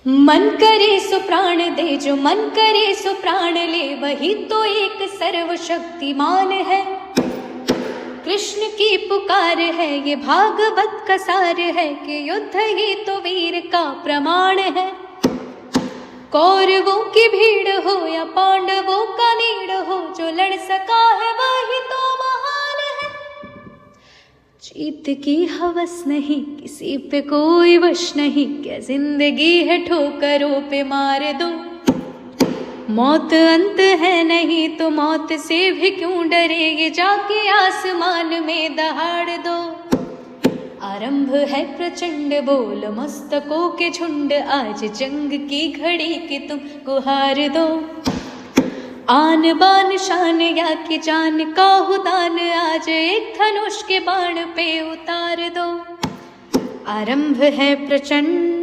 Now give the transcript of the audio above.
मन करे सो प्राण दे, जो मन करे सो प्राण ले, वही तो एक सर्वशक्तिमान है। कृष्ण की पुकार है, ये भागवत का सार है, कि युद्ध ही तो वीर का प्रमाण है। कौरवों की भीड़ हो या पांडवों का नीड़ हो, जो लड़ सका है वही तो महान है। जीत की हवस नहीं, किसी पे कोई वश नहीं, क्या जिंदगी है ठोकरों पे मार दो। मौत अंत है नहीं तो मौत से भी क्यों डरे, ये जाके आसमान में दहाड़ दो। आरंभ है प्रचंड बोल मस्तकों के झुंड, आज जंग की घड़ी की तुम गुहार दो। आन बान शान या कि जान का हो दान, आज एक धनुष के बाण पे उतार दो। आरंभ है प्रचंड